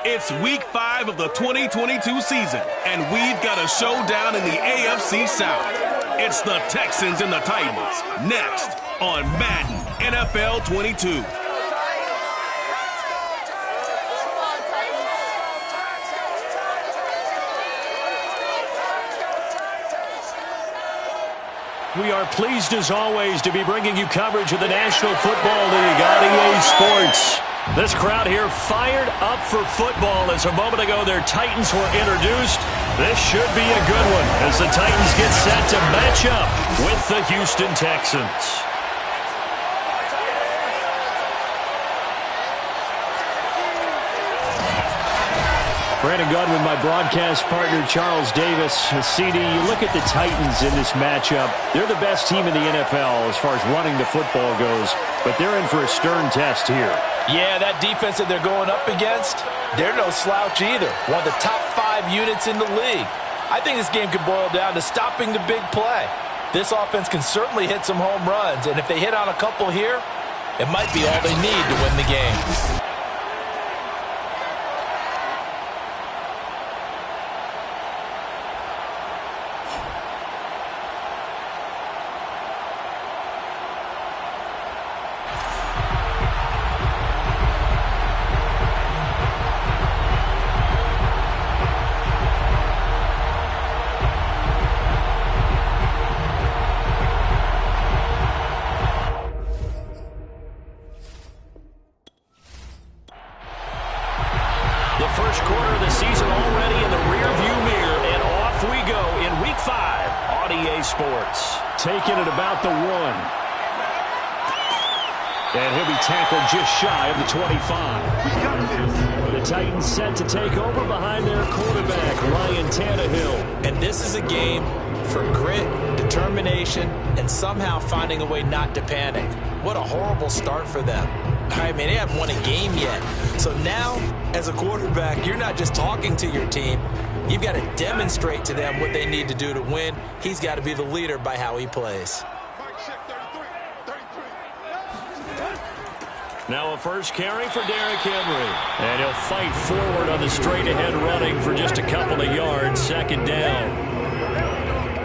It's week 5 of the 2022 season, and we've got a showdown in the AFC South. It's the Texans and the Titans, next on Madden NFL 22. We are pleased as always to be bringing you coverage of the National Football League on EA Sports. This crowd here fired up for football as a moment ago their Titans were introduced. This should be a good one as the Titans get set to match up with the Houston Texans. Brandon Gunn with my broadcast partner, Charles Davis. CD, you look at the Titans in this matchup. They're the best team in the NFL as far as running the football goes, but they're in for a stern test here. Yeah, that defense that they're going up against, they're no slouch either. One of the top 5 units in the league. I think this game could boil down to stopping the big play. This offense can certainly hit some home runs, and if they hit on a couple here, it might be all they need to win the game. First quarter of the season already in the rearview mirror, and off we go in Week 5 on EA Sports. Taking it about the 1. And he'll be tackled just shy of the 25. The Titans set to take over behind their quarterback, Ryan Tannehill. And this is a game for grit, determination, and somehow finding a way not to panic. What a horrible start for them. I mean, they haven't won a game yet. So now, as a quarterback, you're not just talking to your team. You've got to demonstrate to them what they need to do to win. He's got to be the leader by how he plays. Now a first carry for Derrick Henry. And he'll fight forward on the straight-ahead running for just a couple of yards. Second down.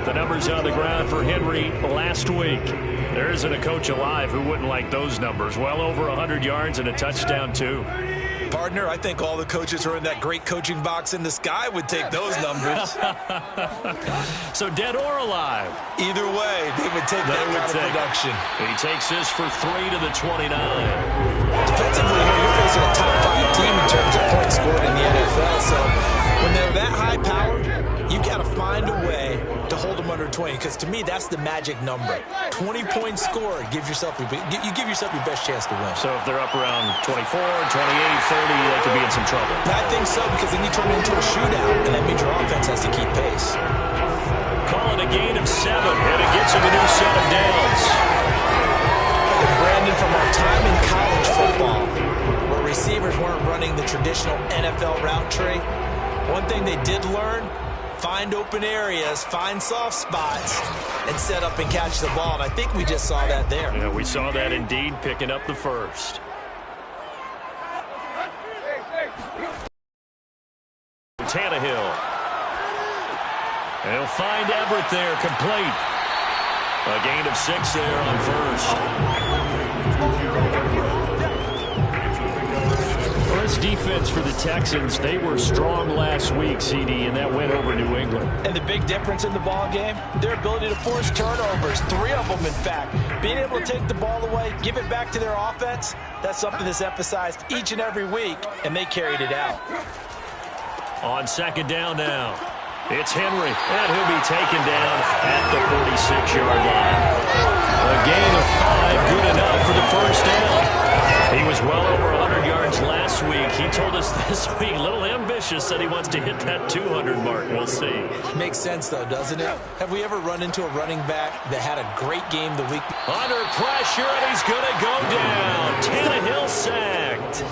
The numbers on the ground for Henry last week. There isn't a coach alive who wouldn't like those numbers. Well over 100 yards and a touchdown, too. Partner, I think all the coaches who are in that great coaching box in the sky would take those numbers. So dead or alive? Either way, they would take that kind of production. He takes this for 3 to the 29. Defensively, you're facing a top 5 team in terms of points scored in the NFL. So when they're that high-powered, you've got to find a way to hold them under 20, because to me, that's the magic number. 20 points scored, you give yourself your best chance to win. So if they're up around 24, 28, 30, they could be in some trouble. I think so, because then you turn it into a shootout, and that means your offense has to keep pace. Call it a gain of 7, and it gets him a new set of downs. And Brandon, from our time in college football, where receivers weren't running the traditional NFL route tree, one thing they did learn: find open areas, find soft spots, and set up and catch the ball. And I think we just saw that there. Yeah, we saw that indeed, picking up the first. Tannehill. And he'll find Everett there, complete. A gain of 6 there on first. This defense for the Texans, they were strong last week, CD, and that went over New England. And the big difference in the ball game, their ability to force turnovers, 3 of them, in fact. Being able to take the ball away, give it back to their offense, that's something that's emphasized each and every week, and they carried it out. On second down now, it's Henry, and he'll be taken down at the 46-yard line. A gain of 5, good enough for the first down. He was well over 100 yards last week. He told us this week, a little ambitious, said he wants to hit that 200 mark. We'll see. Makes sense, though, doesn't it? Have we ever run into a running back that had a great game the week? Under pressure, and he's going to go down. Tannehill sacked.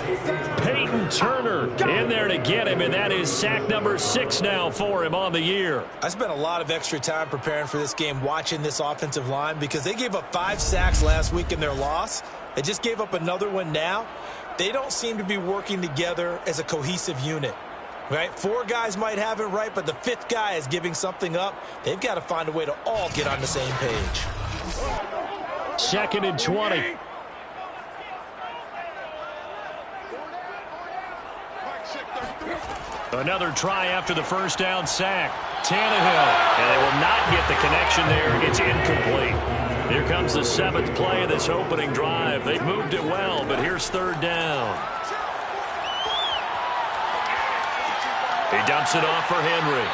Peyton Turner in there to get him, and that is sack number 6 now for him on the year. I spent a lot of extra time preparing for this game, watching this offensive line, because they gave up 5 sacks last week in their loss. They just gave up another one now. they don't seem to be working together as a cohesive unit. Right? 4 guys might have it right, but the 5th guy is giving something up. They've got to find a way to all get on the same page. 2nd and 20. Another try after the first down sack. Tannehill, and they will not get the connection there. It's incomplete. Here comes the 7th play of this opening drive. They've moved it well, but here's 3rd down. He dumps it off for Henry.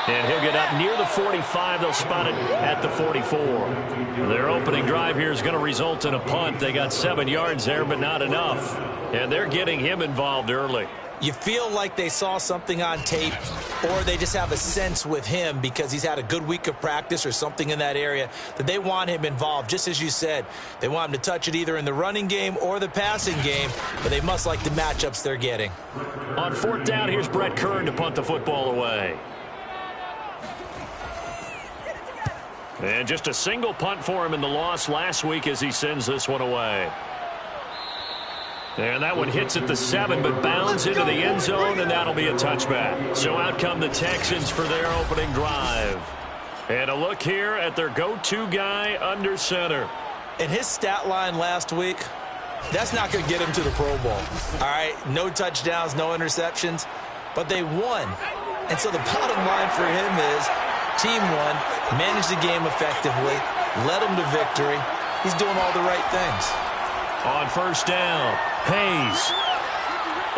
And he'll get up near the 45. They'll spot it at the 44. Their opening drive here is going to result in a punt. They got 7 yards there, but not enough. And they're getting him involved early. You feel like they saw something on tape, or they just have a sense with him because he's had a good week of practice or something in that area that they want him involved. Just as you said, they want him to touch it either in the running game or the passing game, but they must like the matchups they're getting. On 4th down, here's Brett Kern to punt the football away. And just a single punt for him in the loss last week as he sends this one away. And that one hits at the 7, but bounds into the end zone, and that'll be a touchback. So out come the Texans for their opening drive. And a look here at their go-to guy under center. And his stat line last week, that's not going to get him to the Pro Bowl. All right, no touchdowns, no interceptions, but they won. And so the bottom line for him is team won, managed the game effectively, led them to victory. He's doing all the right things. On 1st down, Hayes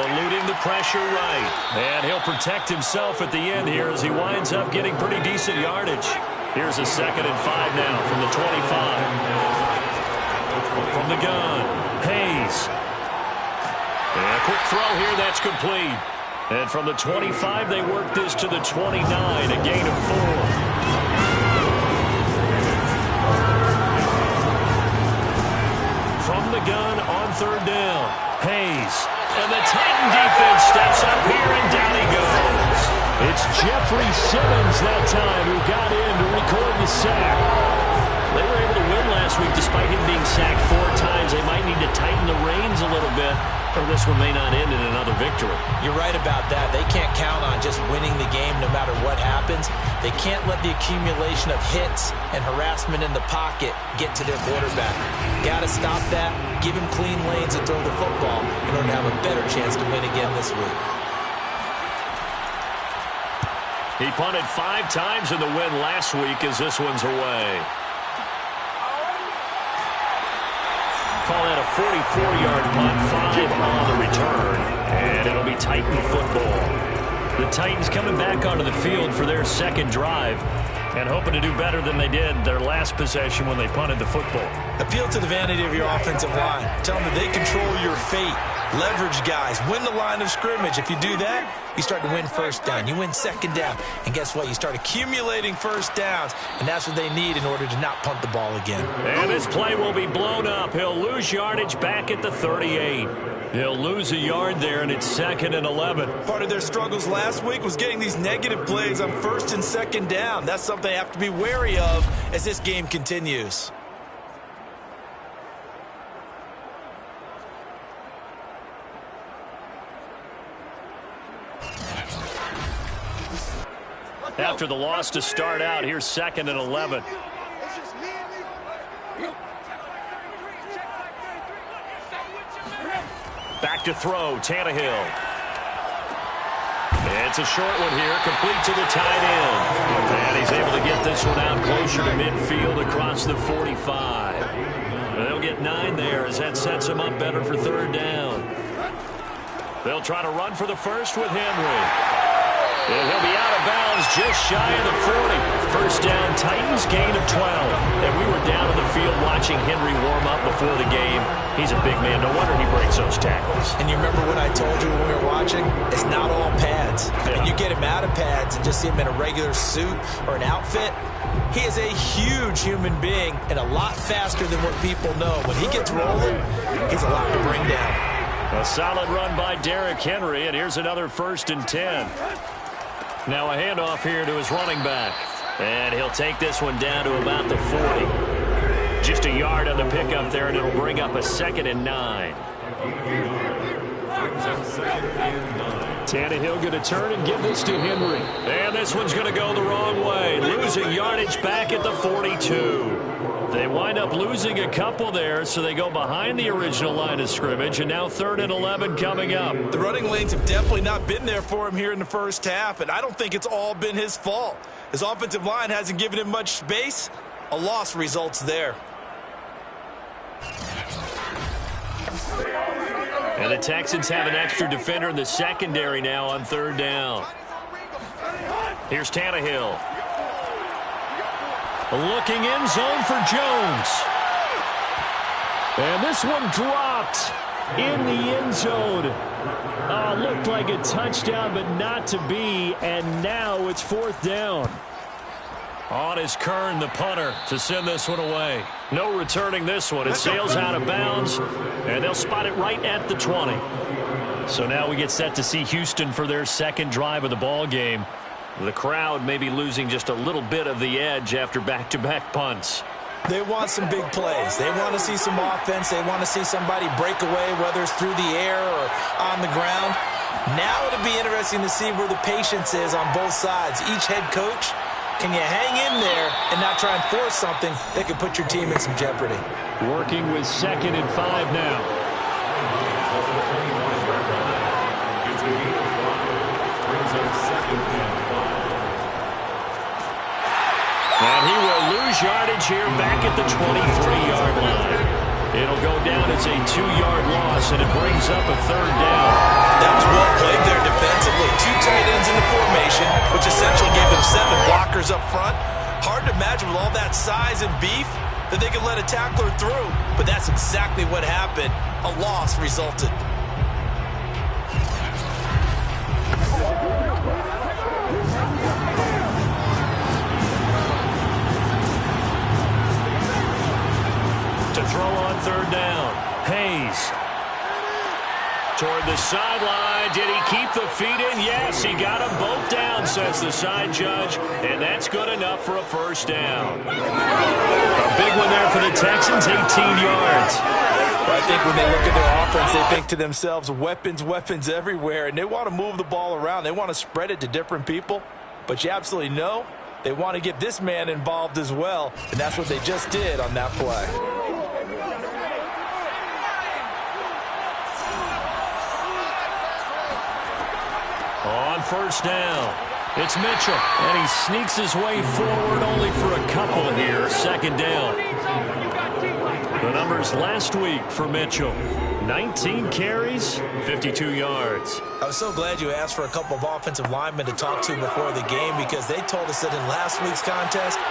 eluding the pressure right. And he'll protect himself at the end here as he winds up getting pretty decent yardage. Here's a 2nd and 5 now from the 25. From the gun, Hayes. And a quick throw here, that's complete. And from the 25, they work this to the 29, a gain of 4. From the gun on 3rd down, Hayes. And the Titan defense steps up here, and down he goes. It's Jeffrey Simmons that time who got in to record the sack. They were able to win last week despite him being sacked 4 times. They might need to tighten the reins a little bit, or this one may not end in another victory. You're right about that. They can't count on just winning the game no matter what happens. They can't let the accumulation of hits and harassment in the pocket get to their quarterback. Got to stop that, give him clean lanes and throw the football in order to have a better chance to win again this week. He punted 5 times in the win last week as this one's away. Call that a 44-yard punt, 5 on the return, and it'll be Titan football. The Titans coming back onto the field for their 2nd drive and hoping to do better than they did their last possession when they punted the football. Appeal to the vanity of your offensive line. Tell them that they control your fate. Leverage guys. Win the line of scrimmage. If you do that, you start to win 1st down. You win 2nd down. And guess what? You start accumulating 1st downs. And that's what they need in order to not punt the ball again. And this play will be blown up. He'll lose yardage back at the 38. He'll lose a yard there, and it's 2nd and 11. Part of their struggles last week was getting these negative plays on 1st and 2nd down. That's something they have to be wary of as this game continues. After the loss to start out, here's 2nd and 11. Back to throw, Tannehill. It's a short one here, complete to the tight end. And he's able to get this one out closer to midfield across the 45. They'll get 9 there as that sets him up better for 3rd down. They'll try to run for the 1st with Henry. And he'll be out of bounds just shy of the 40. 1st down, Titans, gain of 12. And we were down in the field watching Henry warm up before the game. He's a big man. No wonder he breaks those tackles. And you remember what I told you when we were watching? It's not all pads. I mean, you get him out of pads and just see him in a regular suit or an outfit. He is a huge human being and a lot faster than what people know. When he gets rolling, he's a lot to bring down. A solid run by Derrick Henry, and here's another 1st and 10. Now a handoff here to his running back. And he'll take this one down to about the 40. Just a yard on the pickup there, and it'll bring up a 2nd and 9. Tannehill going to turn and give this to Henry. And this one's going to go the wrong way. Losing yardage back at the 42. They wind up losing a couple there, so they go behind the original line of scrimmage, and now 3rd and 11 coming up. The running lanes have definitely not been there for him here in the first half, and I don't think it's all been his fault. His offensive line hasn't given him much space. A loss results there. And the Texans have an extra defender in the secondary now on 3rd down. Here's Tannehill. Looking in zone for Jones. And this one dropped in the end zone. Looked like a touchdown, but not to be. And now it's 4th down. On is Kern, the punter, to send this one away. No returning this one. It sails out of bounds, and they'll spot it right at the 20. So now we get set to see Houston for their second drive of the ball game. The crowd may be losing just a little bit of the edge after back-to-back punts. They want some big plays. They want to see some offense. They want to see somebody break away, whether it's through the air or on the ground. Now it'll be interesting to see where the patience is on both sides. Each head coach, can you hang in there and not try and force something that could put your team in some jeopardy? Working with 2nd and 5 now. And he will lose yardage here back at the 23-yard line. It'll go down as a 2-yard loss, and it brings up a 3rd down. That was well played there defensively. 2 tight ends in the formation, which essentially gave them 7 blockers up front. Hard to imagine with all that size and beef that they could let a tackler through. But that's exactly what happened. A loss resulted. To throw on 3rd down. Hayes. Toward the sideline. Did he keep the feet in? Yes, he got them both down, says the side judge. And that's good enough for a 1st down. A big one there for the Texans, 18 yards. Well, I think when they look at their offense, they think to themselves, weapons, weapons everywhere. And they want to move the ball around. They want to spread it to different people. But you absolutely know they want to get this man involved as well. And that's what they just did on that play. On 1st down, it's Mitchell, and he sneaks his way forward only for a couple here. 2nd down. The numbers last week for Mitchell. 19 carries, 52 yards. I was so glad you asked for a couple of offensive linemen to talk to before the game because they told us that in last week's contest,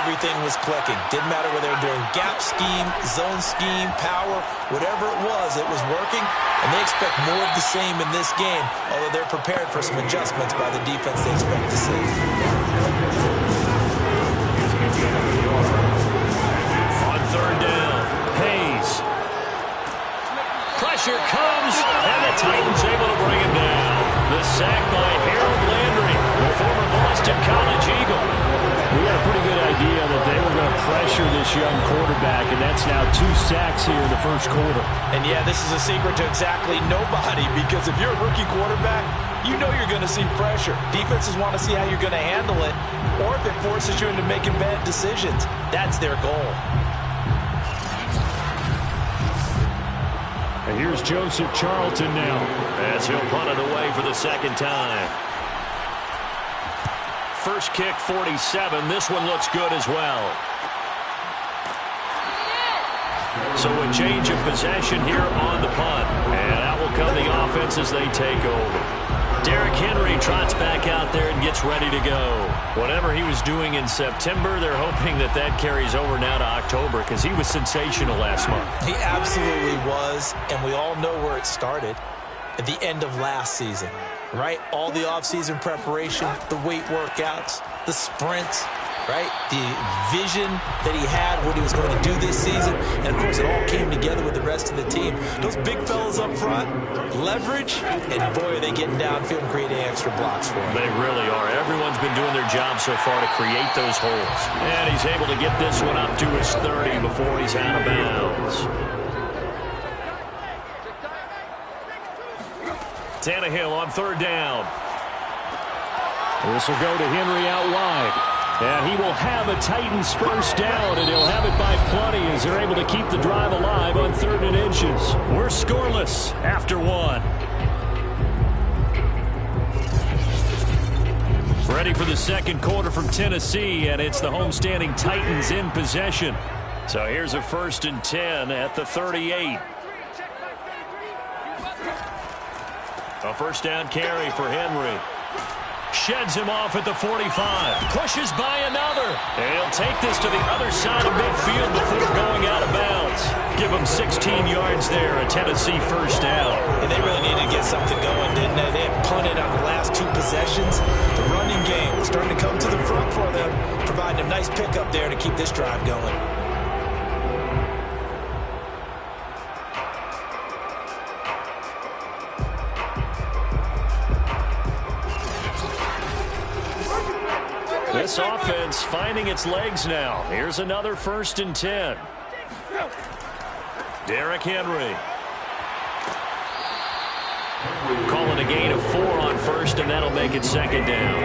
everything was clicking. Didn't matter whether they were doing gap scheme, zone scheme, power, whatever it was working. And they expect more of the same in this game, although they're prepared for some adjustments by the defense they expect to see. On 3rd down, Hayes. Pressure comes, and the Titans able to bring him down. The sack by Harold Landry, the former Boston College Eagle. We had a pretty good idea that they were going to pressure this young quarterback, and that's now 2 sacks here in the 1st quarter. And yeah, this is a secret to exactly nobody, because if you're a rookie quarterback, you know you're going to see pressure. Defenses want to see how you're going to handle it, or if it forces you into making bad decisions. That's their goal. And here's Joseph Charlton now, as he'll punt it away for the 2nd time. First kick, 47. This one looks good as well. So a change of possession here on the punt. And out will come the offense as they take over. Derrick Henry trots back out there and gets ready to go. Whatever he was doing in September, they're hoping that that carries over now to October because he was sensational last month. He absolutely was, and we all know where it started. At the end of last season, right? All the offseason preparation, the weight workouts, the sprints, right? The vision that he had, what he was going to do this season. And, of course, it all came together with the rest of the team. Those big fellas up front, leverage, and, boy, are they getting downfield and creating extra blocks for him. They really are. Everyone's been doing their job so far to create those holes. And he's able to get this one up to his 30 before he's out of bounds. Tannehill on third down. This will go to Henry out wide. And he will have a Titans first down, and he'll have it by plenty as they're able to keep the drive alive on 3rd and inches. We're scoreless after 1. Ready for the second quarter from Tennessee, and it's the homestanding Titans in possession. So here's a 1st and 10 at the 38. A first down carry for Henry. Sheds him off at the 45. Pushes by another. And he'll take this to the other side of midfield before going out of bounds. Give him 16 yards there, a Tennessee first down. And they really needed to get something going, didn't they? They had punted on the last 2 possessions. The running game was starting to come to the front for them, providing a nice pickup there to keep this drive going. This offense finding its legs now. Here's another 1st and 10. Derrick Henry. Calling a gain of 4 on 1st, and that'll make it 2nd down.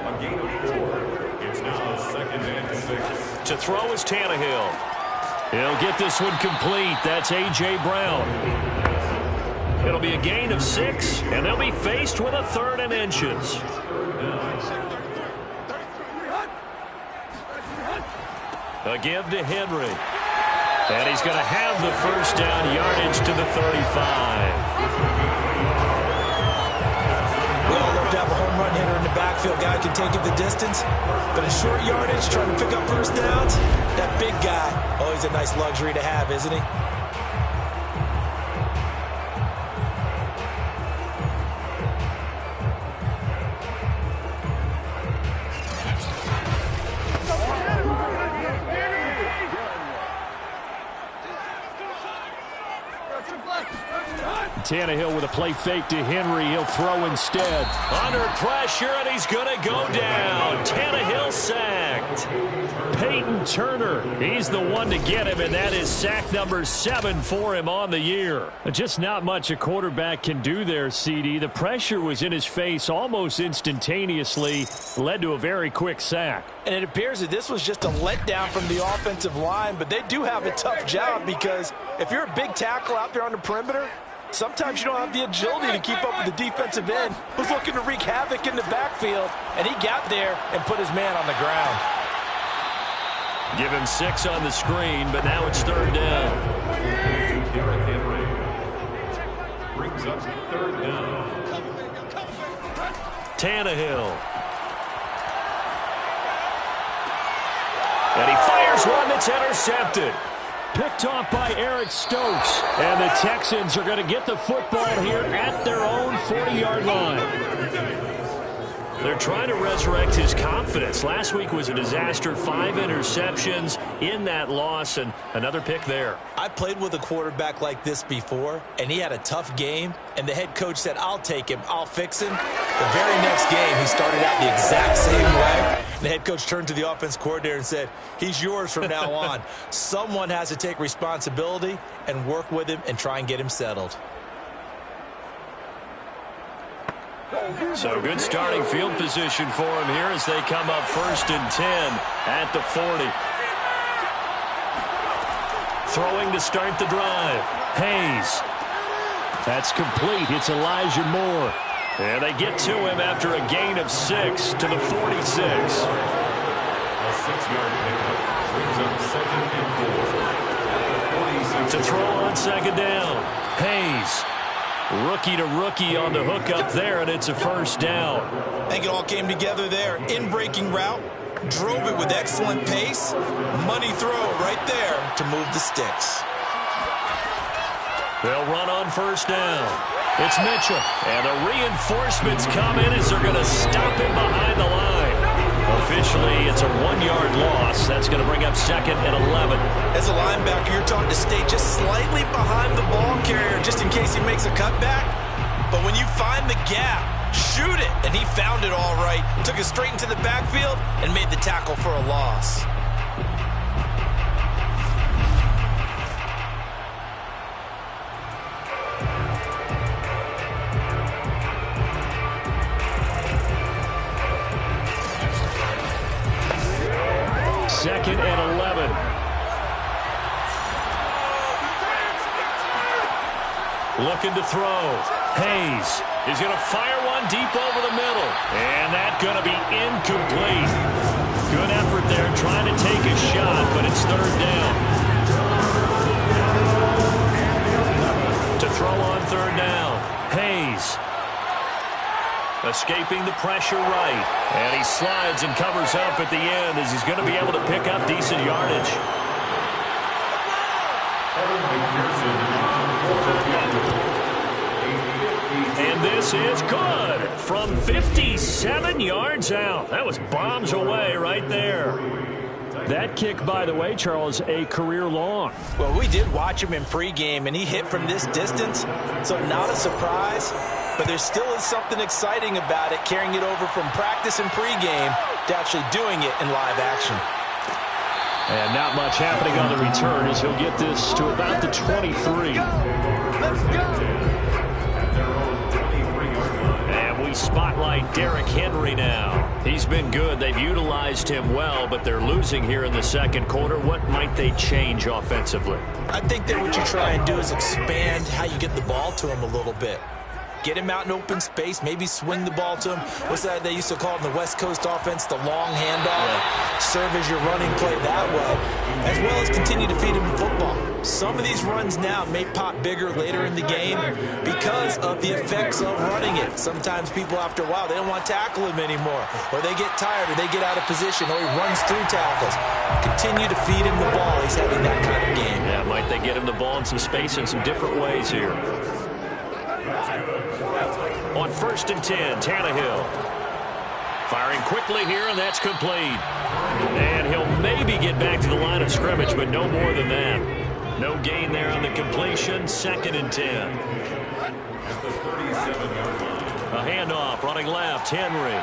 A gain of 4. It's now 2nd and 6. To throw is Tannehill. He'll get this one complete. That's A.J. Brown. It'll be a gain of 6, and they'll be faced with a 3rd and inches. A give to Henry. And he's going to have the first down, yardage to the 35. We all love to have a home run hitter in the backfield. Guy can take it the distance. But in short yardage, trying to pick up first downs, that big guy, always a nice luxury to have, isn't he? Tannehill with a play fake to Henry. He'll throw instead. Under pressure, and he's going to go down. Tannehill sacked. Peyton Turner, he's the one to get him, and that is sack number 7 for him on the year. Just not much a quarterback can do there, CD. The pressure was in his face almost instantaneously, led to a very quick sack. And it appears that this was just a letdown from the offensive line, but they do have a tough job because if you're a big tackle out there on the perimeter, sometimes you don't have the agility to keep up with the defensive end who's looking to wreak havoc in the backfield, and he got there and put his man on the ground. Give him 6 on the screen, but now it's 3rd down. Derrick Henry brings up 3rd down. Tannehill. And he fires one that's intercepted. Picked off by Eric Stokes. And the Texans are going to get the football here at their own 40-yard line. They're trying to resurrect his confidence. Last week was a disaster. 5 interceptions in that loss, and another pick there. I played with a quarterback like this before, and he had a tough game, and the head coach said, I'll take him, I'll fix him. The very next game, he started out the exact same way. The head coach turned to the offense coordinator and said, he's yours from now on. Someone has to take responsibility and work with him and try and get him settled. So good starting field position for him here as they come up 1st and 10 at the 40. Throwing to start the drive. Hayes. That's complete. It's Elijah Moore. And they get to him after a gain of 6 to the 46. A 6-yard pickup brings up 2nd and 4. To throw on 2nd down. Hayes. Rookie to rookie on the hook up there, and it's a first down. I think it all came together there. In-breaking route, drove it with excellent pace. Money throw right there to move the sticks. They'll run on first down. It's Mitchell, and the reinforcements come in as they're going to stop him behind the line. Officially, it's a 1-yard loss. That's going to bring up 2nd and 11. As a linebacker, you're taught to stay just slightly behind the ball carrier just in case he makes a cutback. But when you find the gap, shoot it. And he found it all right. Took it straight into the backfield and made the tackle for a loss. 2nd and 11. Looking to throw. Hayes is going to fire one deep over the middle. And that's going to be incomplete. Good effort there trying to take a shot, but it's 3rd down. To throw on 3rd down. Hayes escaping the pressure right. And he slides and covers up at the end as he's going to be able to pick up decent yardage. And this is good from 57 yards out. That was bombs away right there. That kick, by the way, Charles, a career long. Well, we did watch him in pregame, and he hit from this distance, so not a surprise. But there still is something exciting about it, carrying it over from practice and pregame to actually doing it in live action. And not much happening on the return as he'll get this to about the 23. Let's go! And we spotlight Derrick Henry now. He's been good. They've utilized him well, but they're losing here in the 2nd quarter. What might they change offensively? I think that what you try and do is expand how you get the ball to him a little bit. Get him out in open space, maybe swing the ball to him. What's that they used to call it in the West Coast offense, the long handoff? Yeah. Serve as your running play that way, as well as continue to feed him the football. Some of these runs now may pop bigger later in the game because of the effects of running it. Sometimes people, after a while, they don't want to tackle him anymore, or they get tired, or they get out of position, or he runs through tackles. Continue to feed him the ball. He's having that kind of game. Yeah, might they get him the ball in some space in some different ways here. On 1st and 10, Tannehill. Firing quickly here, and that's complete. And he'll maybe get back to the line of scrimmage, but no more than that. No gain there on the completion. 2nd and 10. A handoff, running left, Henry.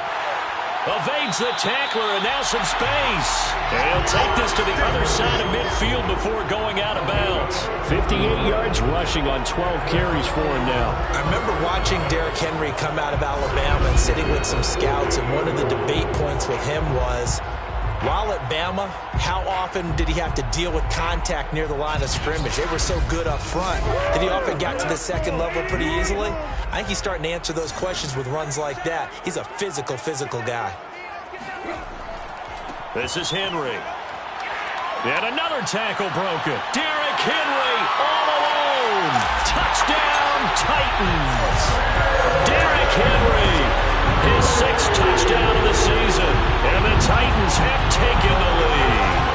Evades the tackler, and now some space. And he'll take this to the other side of midfield before going out of bounds. 58 yards rushing on 12 carries for him now. I remember watching Derrick Henry come out of Alabama and sitting with some scouts, and one of the debate points with him was, while at Bama, how often did he have to deal with contact near the line of scrimmage? They were so good up front that he often got to the 2nd level pretty easily. I think he's starting to answer those questions with runs like that. He's a physical guy. This is Henry. And another tackle broken. Derrick Henry all alone. Touchdown, Titans. Derrick Henry, his 6th touchdown of the season. And the Titans have taken the lead.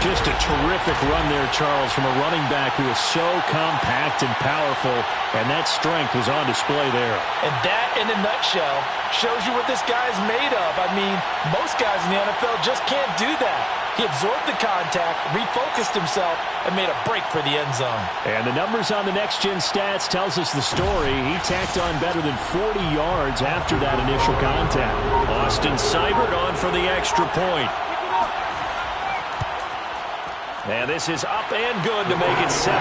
Just a terrific run there, Charles, from a running back who is so compact and powerful, and that strength was on display there. And that, in a nutshell, shows you what this guy is made of. I mean, most guys in the NFL just can't do that. He absorbed the contact, refocused himself, and made a break for the end zone. And the numbers on the next-gen stats tells us the story. He tacked on better than 40 yards after that initial contact. Austin Seibert on for the extra point. And this is up and good to make it 7-3.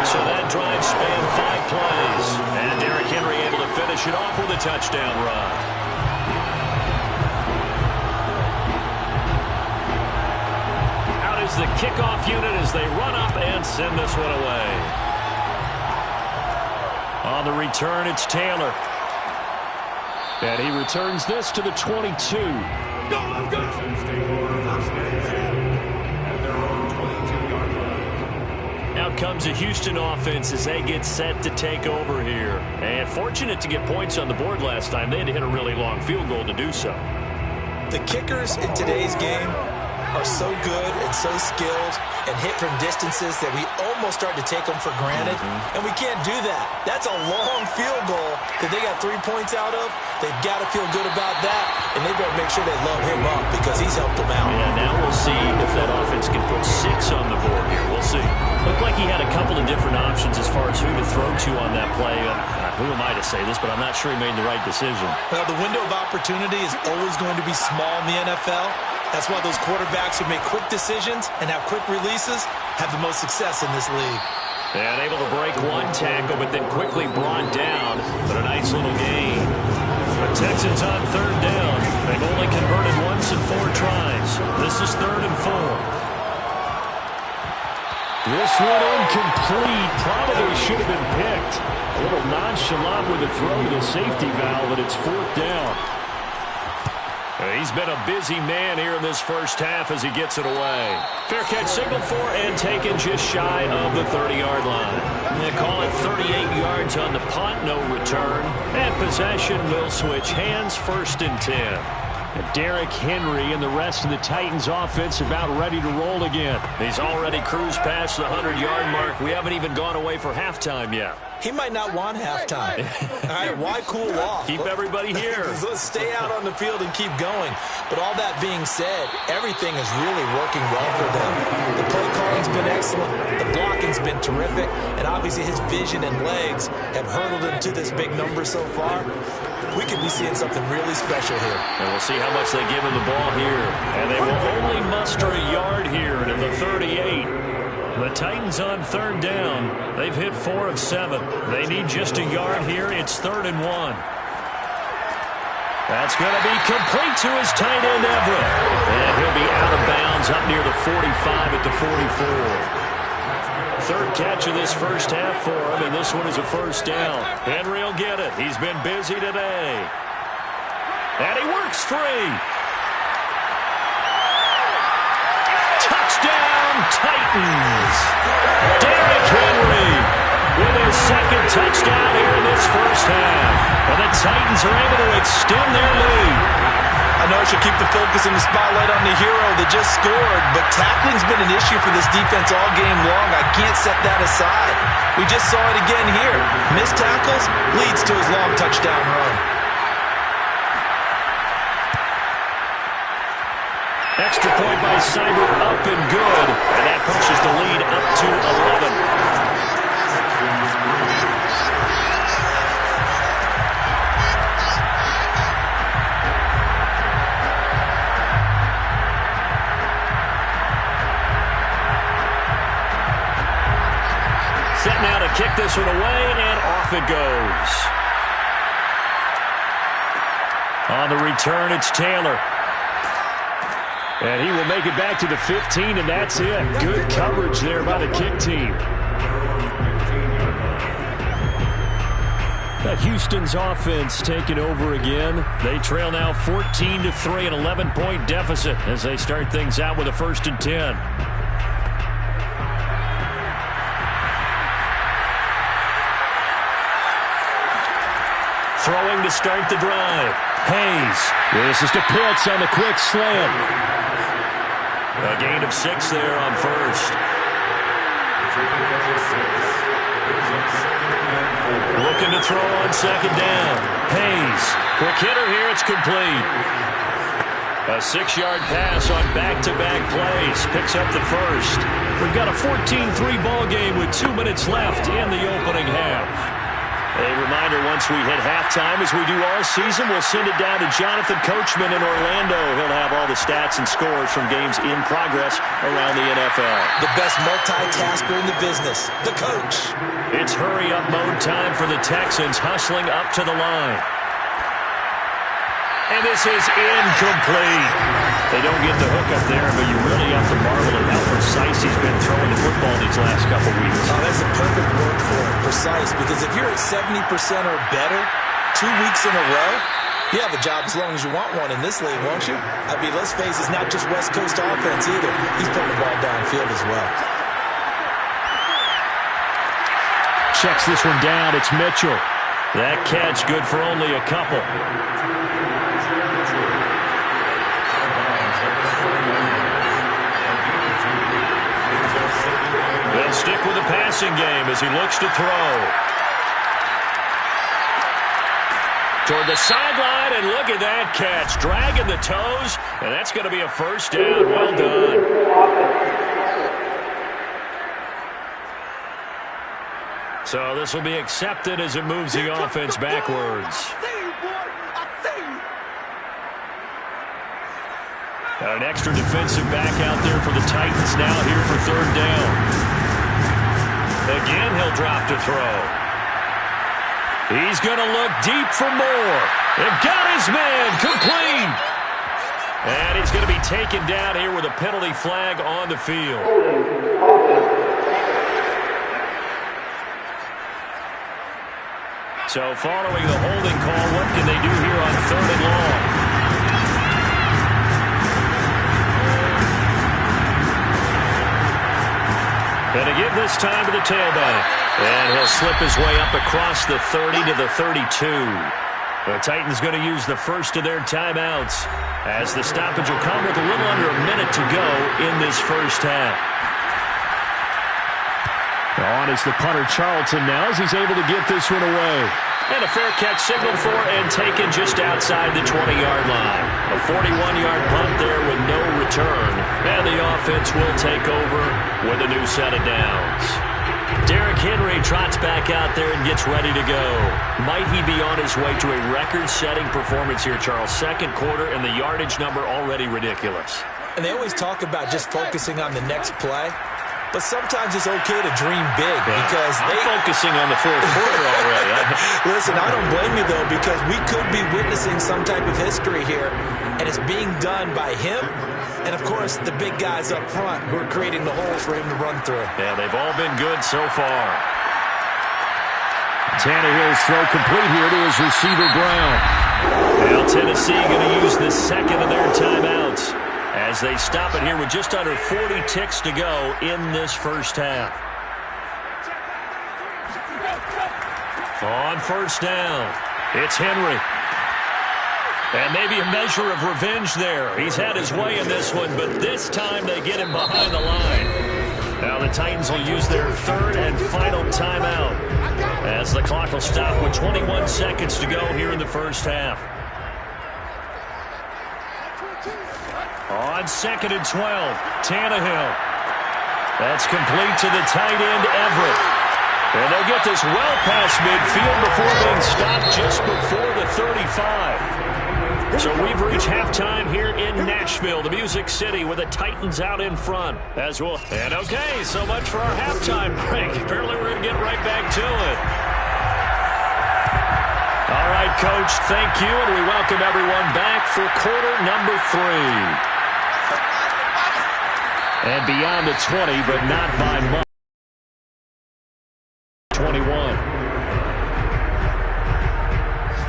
So that drive spanned 5 plays. And Derrick Henry able to finish it off with a touchdown run. Out is the kickoff unit as they run up and send this one away. On the return, it's Taylor. And he returns this to the 22. Out comes a Houston offense as they get set to take over here. And fortunate to get points on the board last time. They had to hit a really long field goal to do so. The kickers in today's game are so good and so skilled and hit from distances that we almost start to take them for granted. And we can't do that. That's a long field goal that they got 3 points out of. They've got to feel good about that, and they better make sure they load him up because he's helped them out. Yeah, now we'll see if that offense can put 6 on the board here. We'll see. Looked like he had a couple of different options as far as who to throw to on that play. Who am I to say this, but I'm not sure he made the right decision. Well, the window of opportunity is always going to be small in the NFL. That's why those quarterbacks who make quick decisions and have quick releases have the most success in this league. And able to break one tackle, but then quickly brought down. But a nice little gain. The Texans on 3rd down. They've only converted once in 4 more tries. This is 3rd and 4. This one incomplete. Probably should have been picked. A little nonchalant with a throw to the safety valve, and it's 4th down. He's been a busy man here in this first half as he gets it away. Fair catch signaled for and taken just shy of the 30-yard line. They call it 38 yards on the punt, no return. And possession will switch hands, 1st and 10. Derrick Henry and the rest of the Titans offense about ready to roll again. He's already cruised past the 100-yard mark. We haven't even gone away for halftime yet. He might not want halftime. All right, why cool off? Keep everybody here. Let's stay out on the field and keep going. But all that being said, everything is really working well for them. The play calling's been excellent. The blocking's been terrific. And obviously his vision and legs have hurdled him to this big number so far. We could be seeing something really special here. And we'll see how much they give him the ball here. And they will only muster a yard here to the 38. The Titans on 3rd down. They've hit 4 of 7. They need just a yard here. It's 3rd and 1. That's going to be complete to his tight end, Everett. And he'll be out of bounds up near the 45 at the 44. 3rd catch of this first half for him, and this one is a 1st down. Henry will get it. He's been busy today. And he works free. Touchdown, Titans. Derrick Henry with his 2nd touchdown here in this first half. And the Titans are able to extend their lead. I know I should keep the focus and the spotlight on the hero that just scored, but tackling's been an issue for this defense all game long. I can't set that aside. We just saw it again here. Missed tackles leads to his long touchdown run. Extra point by Seibert, up and good. And that pushes the lead up to 11. Set now to kick this one away, and off it goes. On the return, it's Taylor. And he will make it back to the 15, and that's it. Good coverage there by the kick team. Houston's offense taking over again. They trail now 14-3, an 11-point deficit as they start things out with a 1st and 10. Throwing to start the drive. Hayes. This is to Pitts on the quick slant. A gain of 6 there on 1st. Looking to throw on 2nd down. Hayes. Quick hitter here. It's complete. A 6-yard pass on back-to-back plays. Picks up the 1st. We've got a 14-3 ball game with 2 minutes left in the opening half. A reminder, once we hit halftime, as we do all season, we'll send it down to Jonathan Coachman in Orlando. He'll have all the stats and scores from games in progress around the NFL. The best multitasker in the business, the coach. It's hurry-up mode time for the Texans, hustling up to the line. And this is incomplete. They don't get the hook up there, but you really have to marvel at how precise he's been throwing the football these last couple weeks. Oh, that's a perfect word for it, precise, because if you're at 70% or better 2 weeks in a row, you have a job as long as you want one in this league, won't you? I mean, let's face it, it's not just West Coast offense either. He's putting the ball downfield as well. Checks this one down. It's Mitchell. That catch good for only a couple. They'll stick with the passing game as he looks to throw. Toward the sideline, and look at that catch. Dragging the toes, and that's going to be a 1st down. Well done. So this will be accepted as it moves the offense backwards. An extra defensive back out there for the Titans now here for 3rd down. Again, he'll drop to throw. He's going to look deep for more. And got his man complete. And he's going to be taken down here with a penalty flag on the field. So following the holding call, what can they do here on 3rd and long? And to give this time to the tailback. And he'll slip his way up across the 30 to the 32. The Titans going to use the first of their timeouts as the stoppage will come with a little under a minute to go in this first half. On is the punter Charlton now as he's able to get this one away. And a fair catch signaled for and taken just outside the 20-yard line. A 41-yard punt there with no return. And the offense will take over with a new set of downs. Derrick Henry trots back out there and gets ready to go. Might he be on his way to a record-setting performance here, Charles? Second quarter and the yardage number already ridiculous. And they always talk about just focusing on the next play. But sometimes it's okay to dream big because I'm focusing on the fourth quarter already. Listen, I don't blame you, though, because we could be witnessing some type of history here, and it's being done by him and, of course, the big guys up front who are creating the holes for him to run through. Yeah, they've all been good so far. Tannehill's throw complete here to his receiver, Brown. Well, Tennessee going to use the second of their timeouts as they stop it here with just under 40 ticks to go in this first half. On first down, it's Henry. And maybe a measure of revenge there. He's had his way in this one, but this time they get him behind the line. Now the Titans will use their third and final timeout as the clock will stop with 21 seconds to go here in the first half. On 2nd and 12, Tannehill. That's complete to the tight end, Everett. And they'll get this well past midfield before being stopped just before the 35. So we've reached halftime here in Nashville, the Music City, with the Titans out in front as well. And okay, so much for our halftime break. Apparently we're going to get right back to it. All right, Coach, thank you, and we welcome everyone back for quarter number 3. And beyond the 20, but not by much. 21.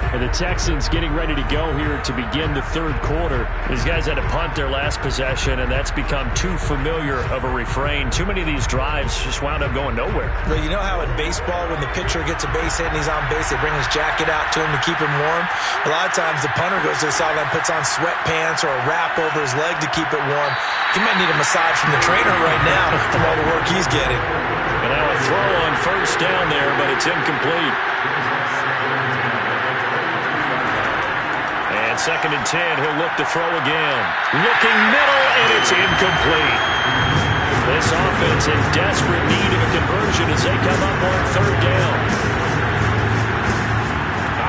And the Texans getting ready to go here to begin the third quarter. These guys had to punt their last possession, and that's become too familiar of a refrain. Too many of these drives just wound up going nowhere. Well, you know how in baseball, when the pitcher gets a base hit and he's on base, they bring his jacket out to him to keep him warm? A lot of times the punter goes to the sideline, puts on sweatpants or a wrap over his leg to keep it warm. He might need a massage from the trainer right now from all the work he's getting. And now a throw on first down there, but it's incomplete. And 2nd and 10, he'll look to throw again. Looking middle, and it's incomplete. This offense in desperate need of a conversion as they come up on 3rd down.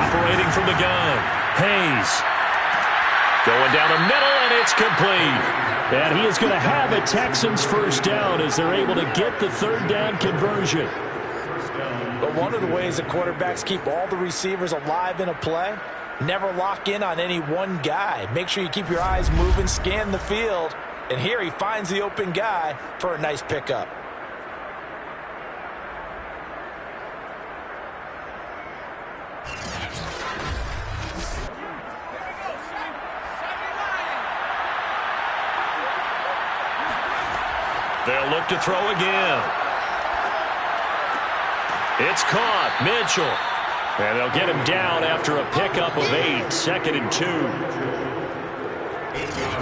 Operating from the gun, Hayes. Going down the middle, and it's complete. And he is going to have a Texans first down as they're able to get the 3rd down conversion. But one of the ways that quarterbacks keep all the receivers alive in a play, never lock in on any one guy. Make sure you keep your eyes moving, scan the field. And here he finds the open guy for a nice pickup. They'll look to throw again. It's caught. Mitchell. And they'll get him down after a pickup of 8. 2nd and 2.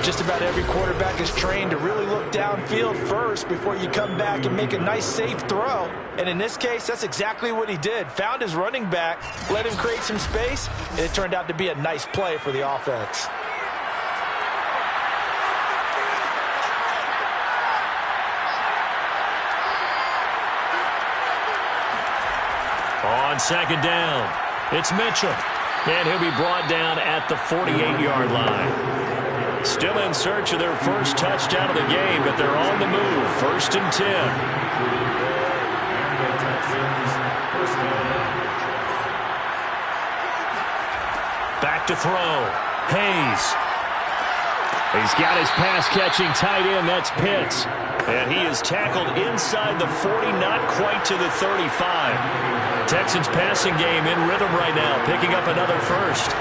Just about every quarterback is trained to really look downfield first before you come back and make a nice, safe throw. And in this case, that's exactly what he did. Found his running back, let him create some space, and it turned out to be a nice play for the offense. On 2nd down, it's Mitchell. And he'll be brought down at the 48-yard line. Still in search of their first touchdown of the game, but they're on the move. 1st and 10. Back to throw. Hayes. He's got his pass-catching tight end. That's Pitts. And he is tackled inside the 40, not quite to the 35. Texans passing game in rhythm right now, picking up another first.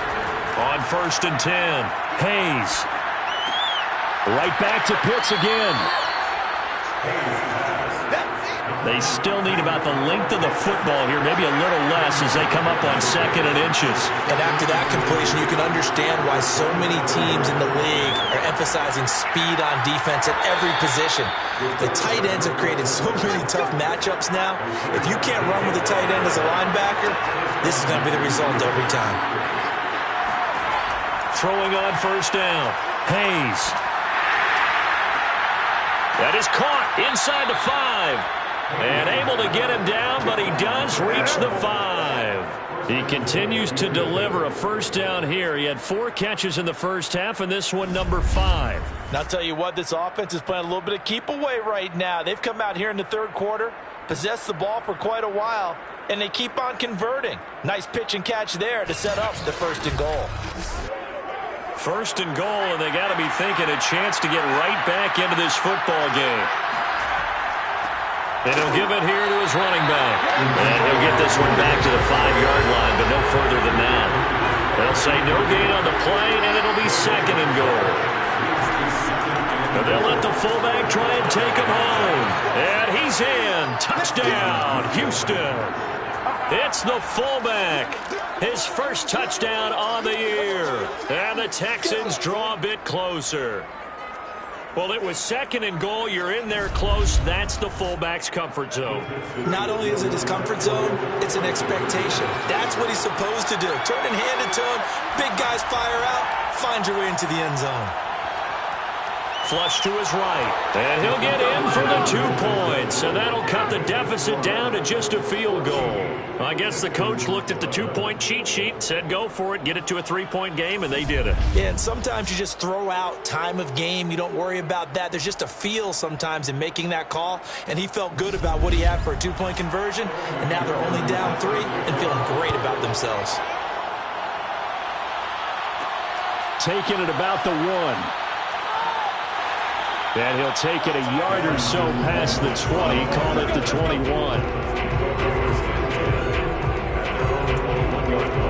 On 1st and 10, Hayes. Right back to Pitts again. They still need about the length of the football here, maybe a little less as they come up on 2nd and inches. And after that completion, you can understand why so many teams in the league are emphasizing speed on defense at every position. The tight ends have created so many tough matchups now. If you can't run with a tight end as a linebacker, this is going to be the result every time. Throwing on 1st down, Hayes. That is caught inside the 5. And able to get him down, but he does reach the 5. He continues to deliver a 1st down here. He had 4 catches in the first half, and this one number 5. Now, I'll tell you what, this offense is playing a little bit of keep away right now. They've come out here in the 3rd quarter, possessed the ball for quite a while, and they keep on converting. Nice pitch and catch there to set up the 1st and goal. 1st and goal, and they got to be thinking a chance to get right back into this football game. And he'll give it here to his running back. And he'll get this one back to the 5-yard line, but no further than that. They'll say no gain on the play, and it'll be 2nd and goal. And they'll let the fullback try and take him home. And he's in. Touchdown, Houston. It's the fullback. His first touchdown on the year. And the Texans draw a bit closer. Well, it was 2nd and goal. You're in there close. That's the fullback's comfort zone. Not only is it his comfort zone, it's an expectation. That's what he's supposed to do. Turn and hand it to him. Big guys fire out. Find your way into the end zone. Flush to his right. And he'll get in for the 2 points. And that'll cut the deficit down to just a field goal. I guess the coach looked at the 2-point cheat sheet, said go for it, get it to a 3-point game, and they did it. Yeah, and sometimes you just throw out time of game. You don't worry about that. There's just a feel sometimes in making that call. And he felt good about what he had for a 2-point conversion. And now they're only down 3 and feeling great about themselves. Taking it about the 1. And he'll take it a yard or so past the 20, call it the 21.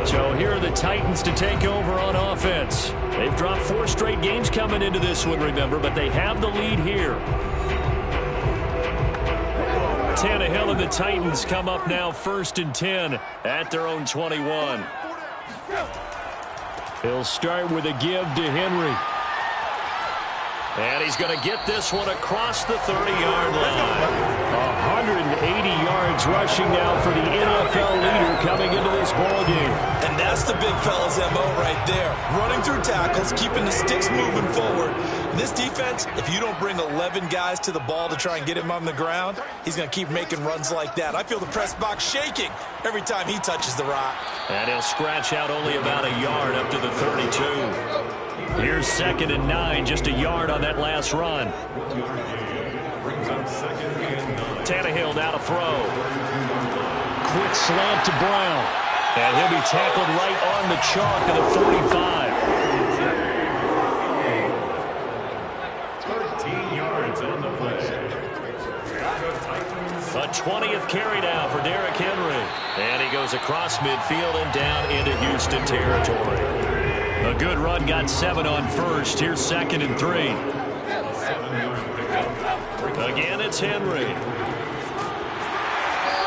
So here are the Titans to take over on offense. They've dropped 4 straight games coming into this one, remember, but they have the lead here. Tannehill and the Titans come up now 1st and 10 at their own 21. He'll start with a give to Henry. And he's going to get this one across the 30-yard line. 180 yards rushing now for the NFL leader coming into this ballgame. And that's the big fella's MO right there. Running through tackles, keeping the sticks moving forward. This defense, if you don't bring 11 guys to the ball to try and get him on the ground, he's going to keep making runs like that. I feel the press box shaking every time he touches the rock. And he'll scratch out only about a yard up to the 32. Here's 2nd and 9, just a yard on that last run. Tannehill now to throw. Quick slant to Brown. And he'll be tackled right on the chalk of the 45. 13 yards on the play. A 20th carry now for Derrick Henry. And he goes across midfield and down into Houston territory. A good run, got 7 on 1st. Here's 2nd and 3. Again, it's Henry.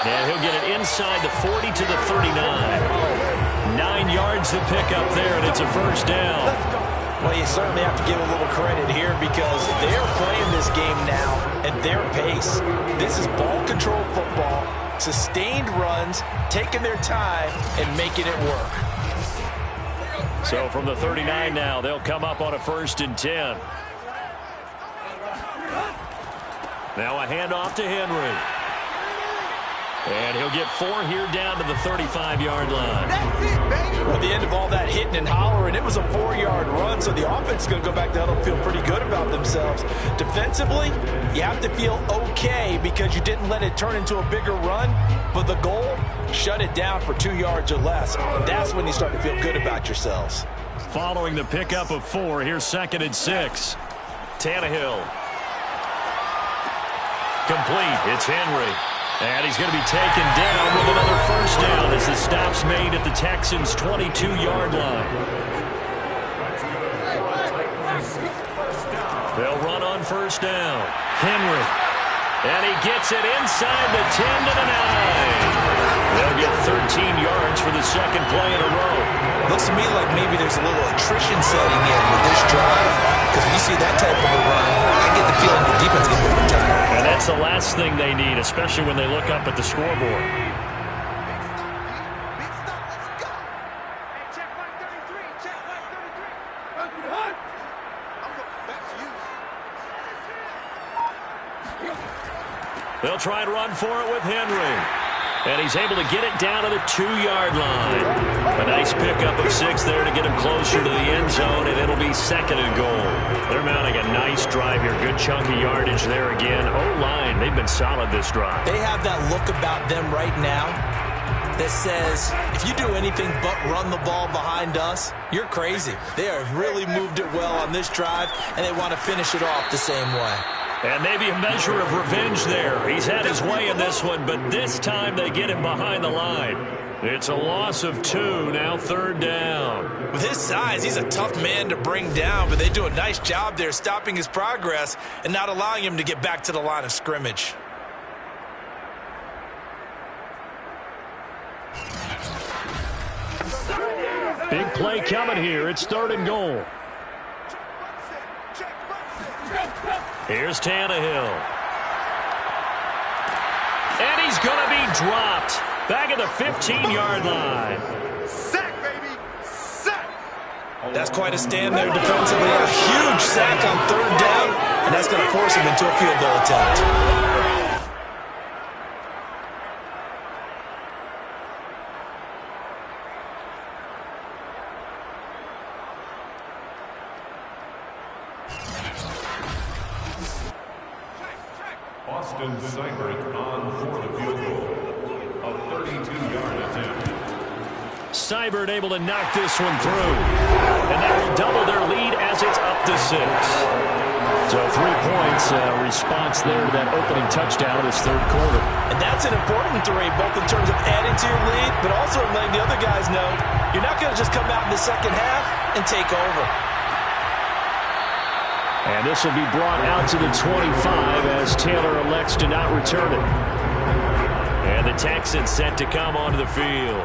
And he'll get it inside the 40 to the 39. 9 yards to pick up there, and it's a 1st down. Well, you certainly have to give a little credit here because they're playing this game now at their pace. This is ball control football, sustained runs, taking their time, and making it work. So from the 39 now, they'll come up on a 1st and 10. Now a handoff to Henry. And he'll get 4 here down to the 35-yard line. Well, at the end of all that hitting and hollering, it was a 4-yard run, so the offense is going to go back down and feel pretty good about themselves. Defensively, you have to feel okay because you didn't let it turn into a bigger run, but the goal, shut it down for 2 yards or less. That's when you start to feel good about yourselves. following the pickup of 4. Here's 2nd and 6. Tannehill. Complete. It's Henry. And he's going to be taken down with another first down as the stop's made at the Texans' 22-yard line. They'll run on first down. Henry. And he gets it inside the 10 to the 9. They'll get 13 yards for the second play in a row. Looks to me like maybe there's a little attrition setting in with this drive. Because when you see that type of a run, I get the feeling the defense is getting tired. And that's the last thing they need, especially when they look up at the scoreboard. They'll try and run for it with Henry. And he's able to get it down to the 2-yard line. A nice pickup of 6 there to get him closer to the end zone, and it'll be 2nd and goal. They're mounting a nice drive here. Good chunky yardage there again. O-line, they've been solid this drive. They have that look about them right now that says, if you do anything but run the ball behind us, you're crazy. They have really moved it well on this drive, and they want to finish it off the same way. And maybe a measure of revenge there. He's had his way in this one, but this time they get him behind the line. It's a loss of 2, now 3rd down. With his size, he's a tough man to bring down, but they do a nice job there stopping his progress and not allowing him to get back to the line of scrimmage. Big play coming here. It's 3rd and goal. Here's Tannehill. And he's going to be dropped. Back at the 15-yard line. Sack, baby. Sack. That's quite a stand there defensively. A huge sack on 3rd down, and that's going to force him into a field goal attempt. Seibert on for the field goal. A 32-yard attempt. Seibert able to knock this one through. And that will double their lead as it's up to 6. So 3 points, response there to that opening touchdown in this 3rd quarter. And that's an important 3, both in terms of adding to your lead, but also letting the other guys know you're not going to just come out in the second half and take over. And this will be brought out to the 25 as Taylor elects to not return it. And the Texans set to come onto the field.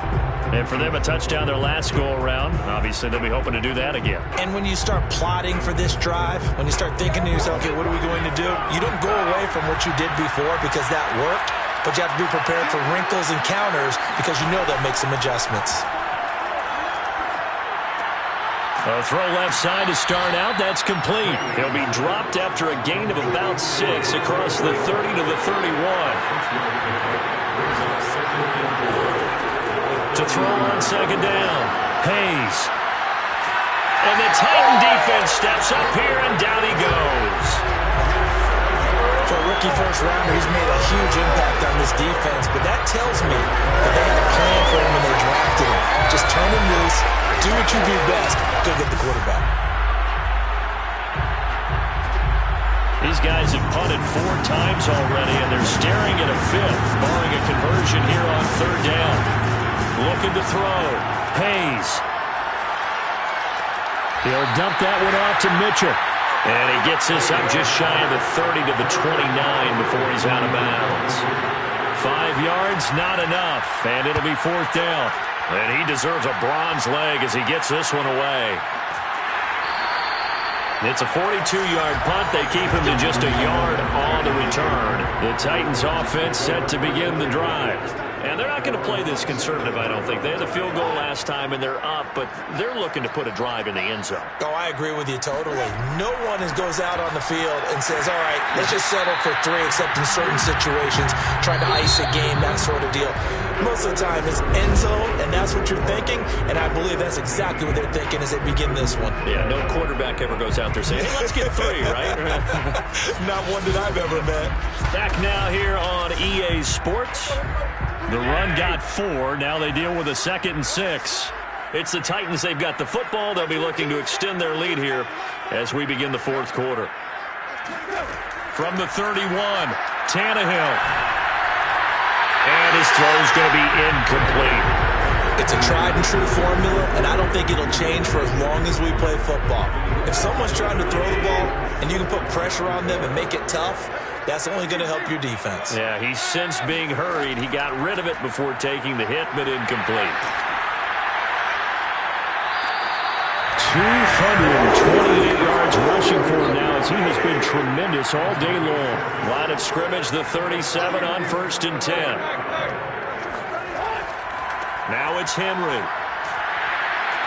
And for them, a touchdown their last go-around. Obviously, they'll be hoping to do that again. And when you start plotting for this drive, when you start thinking to yourself, okay, what are we going to do? You don't go away from what you did before because that worked, but you have to be prepared for wrinkles and counters because you know they'll make some adjustments. A throw left side to start out. That's complete. He'll be dropped after a gain of about 6 across the 30 to the 31. To throw on 2nd down. Hayes. And the Titan defense steps up here, and down he goes. For a rookie first-rounder, he's made a huge impact on this defense, but that tells me that they had a plan for him when they drafted him. Just turn him loose, do what you do best, go get the quarterback. These guys have punted 4 times already, and they're staring at a 5th, barring a conversion here on 3rd down. Looking to throw. Hayes. He'll dump that one off to Mitchell. And he gets this up just shy of the 30 to the 29 before he's out of bounds. 5 yards, not enough, and it'll be 4th down. And he deserves a bronze leg as he gets this one away. It's a 42-yard punt. They keep him to just a yard on the return. The Titans offense set to begin the drive. And they're not going to play this conservative, I don't think. They had the field goal last time, and they're up, but they're looking to put a drive in the end zone. Oh, I agree with you totally. No one goes out on the field and says, all right, let's just settle for 3, except in certain situations, trying to ice a game, that sort of deal. Most of the time, it's end zone, and that's what you're thinking, and I believe that's exactly what they're thinking as they begin this one. Yeah, no quarterback ever goes out there saying, hey, let's get 3, right? Not one that I've ever met. Back now here on EA Sports. The run got 4. Now they deal with a 2nd and 6. It's the Titans. They've got the football. They'll be looking to extend their lead here as we begin the fourth quarter. From the 31, Tannehill. And his throw's going to be incomplete. It's a tried-and-true formula, and I don't think it'll change for as long as we play football. If someone's trying to throw the ball and you can put pressure on them and make it tough, that's only going to help your defense. Yeah, he's since being hurried. He got rid of it before taking the hit, but incomplete. 228 yards rushing for him now as he has been tremendous all day long. Line of scrimmage, the 37 on 1st and 10. Now it's Henry.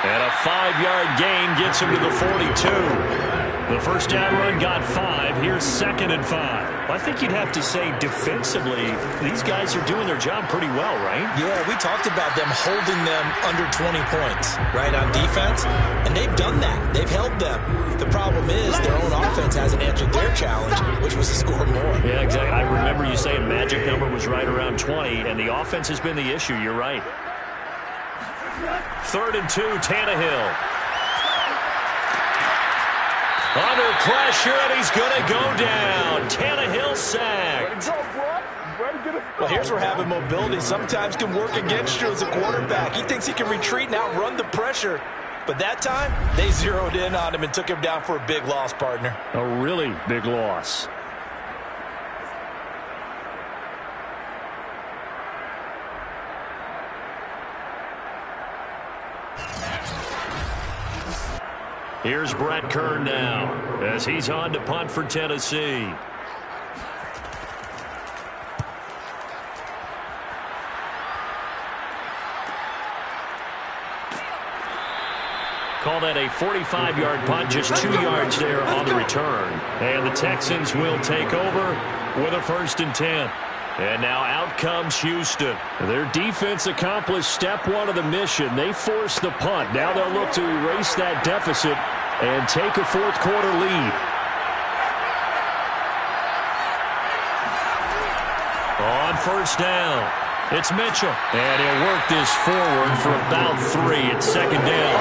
And a 5-yard gain gets him to the 42. The first down run got 5. Here's 2nd and 5. Well, I think you'd have to say defensively, these guys are doing their job pretty well, right? Yeah, we talked about them holding them under 20 points, right, on defense. And they've done that. They've held them. The problem is their own offense hasn't answered their challenge, which was to score more. Yeah, exactly. I remember you saying magic number was right around 20, and the offense has been the issue. You're right. 3rd and 2, Tannehill. Under pressure, and he's going to go down. Tannehill sacked. Well, here's where having mobility sometimes can work against you as a quarterback. He thinks he can retreat and outrun the pressure. But that time, they zeroed in on him and took him down for a big loss, partner. A really big loss. Here's Brett Kern now as he's on to punt for Tennessee. Call that a 45-yard punt, just 2 yards there on the return. And the Texans will take over with a 1st and 10. And now out comes Houston. Their defense accomplished step 1 of the mission. They forced the punt. Now they'll look to erase that deficit and take a fourth quarter lead. On 1st down, it's Mitchell. And he'll work this forward for about 3 at 2nd down.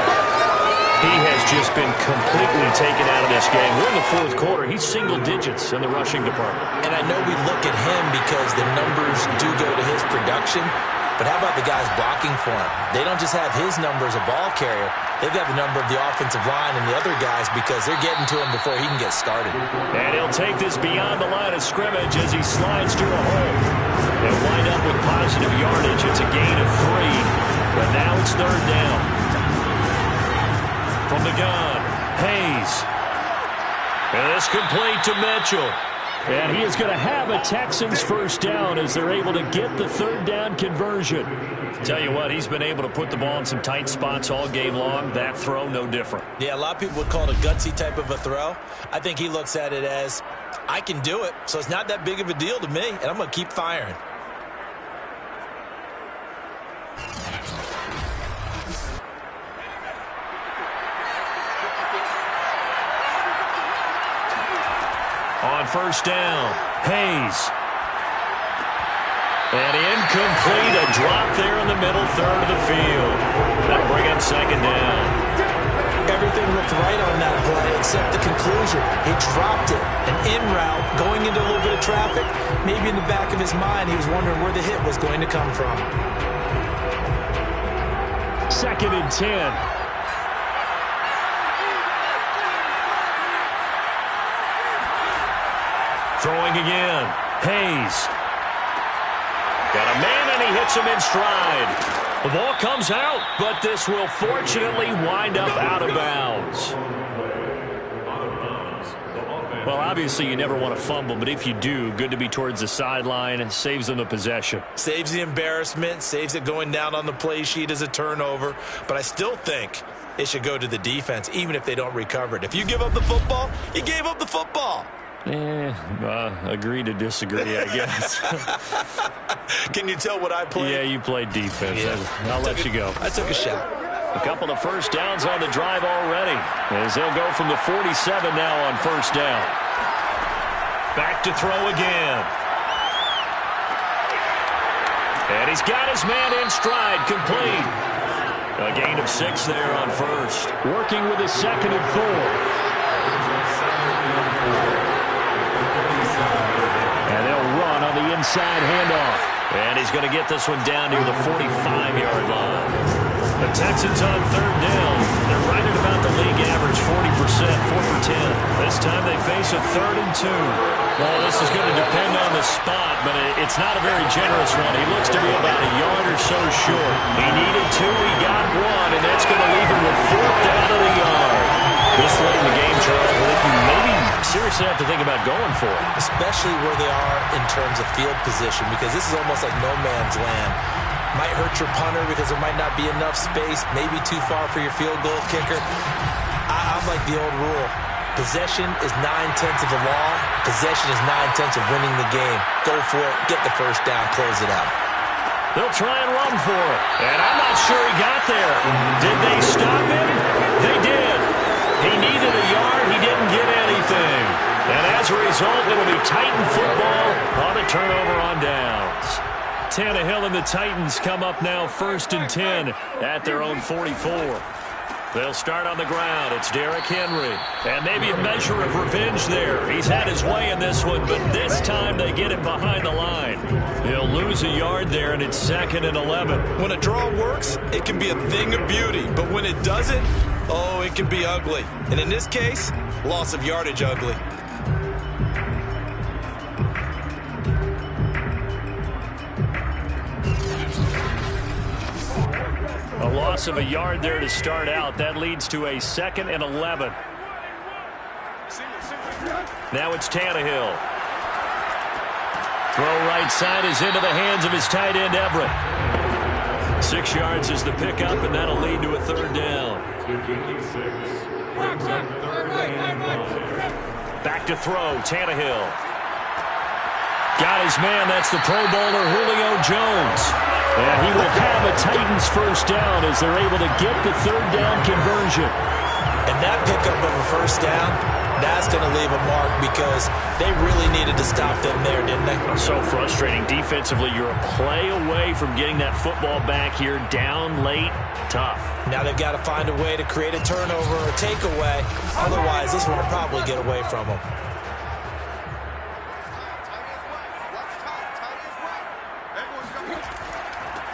He has just been completely taken out of this game. We're in the fourth quarter. He's single digits in the rushing department. And I know we look at him because the numbers do go to his production, but how about the guys blocking for him? They don't just have his number as a ball carrier. They've got the number of the offensive line and the other guys because they're getting to him before he can get started. And he'll take this beyond the line of scrimmage as he slides to a hole. They'll wind up with positive yardage. It's a gain of 3, but now it's 3rd down. From the gun, Hayes. And it's complete to Mitchell. And he is going to have a Texans 1st down as they're able to get the 3rd down conversion. Tell you what, he's been able to put the ball in some tight spots all game long. That throw, no different. Yeah, a lot of people would call it a gutsy type of a throw. I think he looks at it as, I can do it, so it's not that big of a deal to me, and I'm going to keep firing. On 1st down, Hayes. And incomplete, a drop there in the middle 3rd of the field. That'll bring up 2nd down. Everything looked right on that play except the conclusion. He dropped it. An in route, going into a little bit of traffic. Maybe in the back of his mind, he was wondering where the hit was going to come from. 2nd and 10. Throwing again. Hayes. Got a man, and he hits him in stride. The ball comes out, but this will fortunately wind up out of bounds. Well, obviously, you never want to fumble, but if you do, good to be towards the sideline and saves them the possession. Saves the embarrassment, saves it going down on the play sheet as a turnover. But I still think it should go to the defense, even if they don't recover it. If you give up the football, you gave up the football. Agree to disagree, I guess. Can you tell what I played? Yeah, you played defense. Yeah. I'll let you go. I took a shot. A couple of 1st downs on the drive already, as they'll go from the 47 now on 1st down. Back to throw again. And he's got his man in stride, complete. A gain of 6 there on first. Working with a 2nd and 4. And they'll run on the inside handoff. And he's going to get this one down near the 45-yard line. The Texans on 3rd down. They're right at about the league average, 40%, 4 for 10. This time they face a 3rd and 2. Well, this is going to depend on the spot, but it's not a very generous one. He looks to be about a yard or so short. He needed 2, he got 1, and that's going to leave him with 4th down of the yard. This late in the game, Charles, I think you maybe seriously have to think about going for it. Especially where they are in terms of field position, because this is almost like no man's land. Might hurt your punter because there might not be enough space, maybe too far for your field goal kicker. I'm like the old rule. Possession is 9/10 of the law. Possession is 9/10 of winning the game. Go for it, get the first down, close it out. They'll try and run for it. And I'm not sure he got there. Did they stop him? They did. He needed a yard. He didn't get anything. And as a result, it'll be Titan football on a turnover on downs. Tannehill and the Titans come up now 1st and 10 at their own 44. They'll start on the ground. It's Derrick Henry. And maybe a measure of revenge there. He's had his way in this one, but this time they get it behind the line. He'll lose a yard there, and it's 2nd and 11. When a draw works, it can be a thing of beauty. But when it doesn't, oh, it can be ugly. And in this case, loss of yardage ugly. A loss of a yard there to start out. That leads to a 2nd and 11. Now it's Tannehill. Throw right side is into the hands of his tight end, Everett. 6 yards is the pickup, and that'll lead to a 3rd down. Back to throw, Tannehill. Got his man, that's the Pro Bowler Julio Jones. And he will have a Titans first down as they're able to get the 3rd down conversion. And that pickup of a first down, that's going to leave a mark because they really needed to stop them there, didn't they? So frustrating. Defensively, you're a play away from getting that football back here down late. Tough. Now they've got to find a way to create a turnover or takeaway. Otherwise, this one will probably get away from them.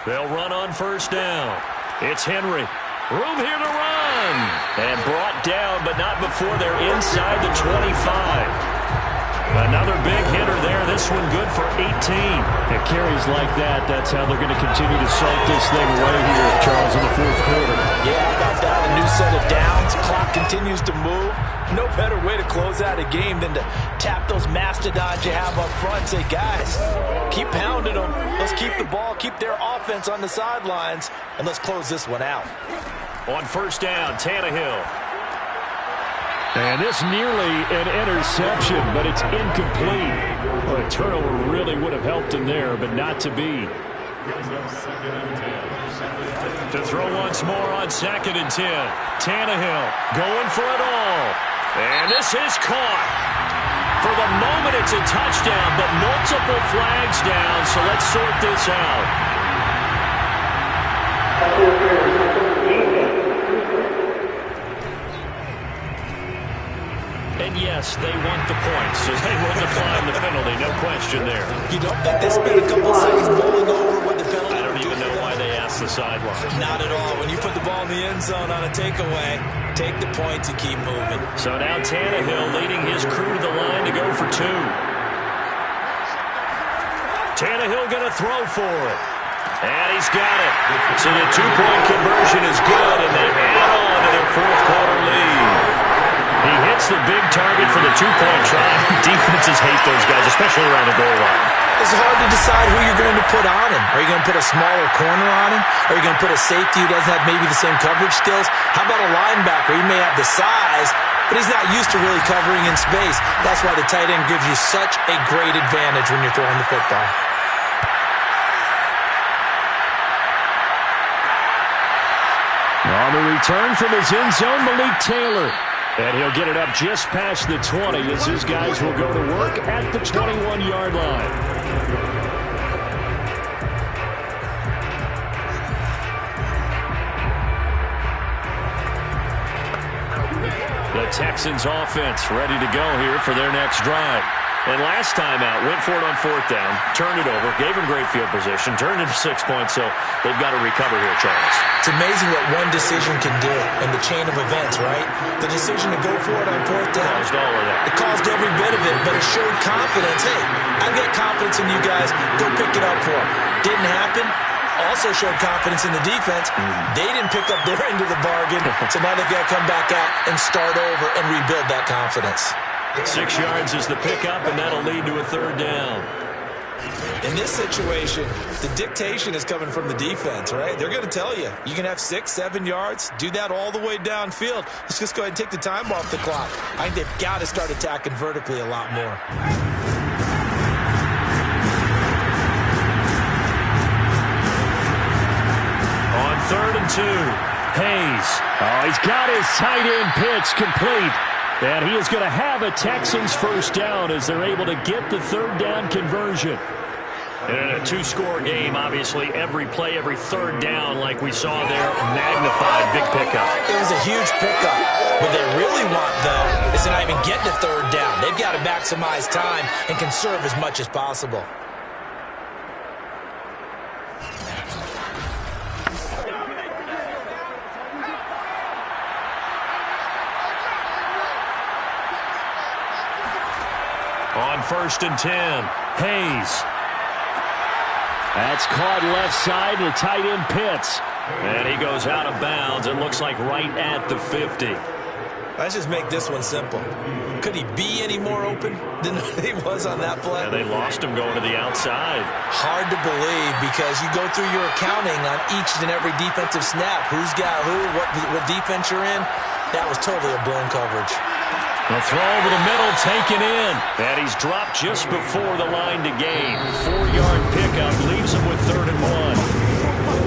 They'll run on first down. It's Henry. Room here to run. And brought down, but not before they're inside the 25. Another big hitter there. This one good for 18. It carries like that. That's how they're going to continue to salt this thing away here, Charles, in the 4th quarter. Yeah, how about that? A new set of downs. Clock continues to move. No better way to close out a game than to tap those mastodons you have up front and say, guys, keep pounding them. Let's keep the ball, keep their offense on the sidelines, and let's close this one out. On first down, Tannehill. And this nearly an interception, but it's incomplete. Well, a turnover really would have helped him there, but not to be. To throw once more on 2nd and 10. Tannehill going for it all. And this is caught. For the moment, it's a touchdown, but multiple flags down, so let's sort this out. And yes, they want the points, so they will decline the penalty, no question there. You don't think they spent a couple seconds mulling over what the penalty? I don't even know why they asked the sideline. Not at all. When you put the ball in the end zone on a takeaway, take the points and keep moving. So now Tannehill leading his crew to the line to go for 2. Tannehill going to throw for it. And he's got it. So the 2-point conversion is good, and they add on to their 4th quarter lead. He hits the big target for the 2-point try. Defenses hate those guys, especially around the goal line. It's hard to decide who you're going to put on him. Are you going to put a smaller corner on him? Are you going to put a safety who doesn't have maybe the same coverage skills? How about a linebacker? He may have the size, but he's not used to really covering in space. That's why the tight end gives you such a great advantage when you're throwing the football. On the return from his end zone, Malik Taylor. And he'll get it up just past the 20 as his guys will go to work at the 21-yard line. Texans offense ready to go here for their next drive. And last time out, went for it on 4th down, turned it over, gave him great field position, turned it to 6 points, so they've got to recover here, Charles. It's amazing what one decision can do in the chain of events, right? The decision to go for it on 4th down. Caused all of that. It caused every bit of it, but it showed confidence. Hey, I've got confidence in you guys. Go pick it up for them. Didn't happen. Also showed confidence in the defense. They didn't pick up their end of the bargain, so now they've got to come back out and start over and rebuild that confidence. 6 yards is the pickup, and that'll lead to a 3rd down. In this situation, the dictation is coming from the defense, right? They're going to tell you, you can have 6, 7 yards, do that all the way downfield. Let's just go ahead and take the time off the clock. I think they've got to start attacking vertically a lot more. On 3rd and 2, Hayes. Oh, he's got his tight end pitch complete. And he is going to have a Texans 1st down as they're able to get the 3rd down conversion. And in a 2-score game, obviously, every play, every 3rd down, like we saw there, magnified, big pickup. It was a huge pickup. What they really want, though, is to not even get to 3rd down. They've got to maximize time and conserve as much as possible. On 1st and 10, Hayes. That's caught left side to tight end Pitts. And he goes out of bounds. It looks like right at the 50. Let's just make this one simple. Could he be any more open than he was on that play? And they lost him going to the outside. Hard to believe because you go through your accounting on each and every defensive snap. Who's got who, what defense you're in. That was totally a blown coverage. The throw over the middle taken in. And he's dropped just before the line to gain. 4-yard pickup leaves him with 3rd and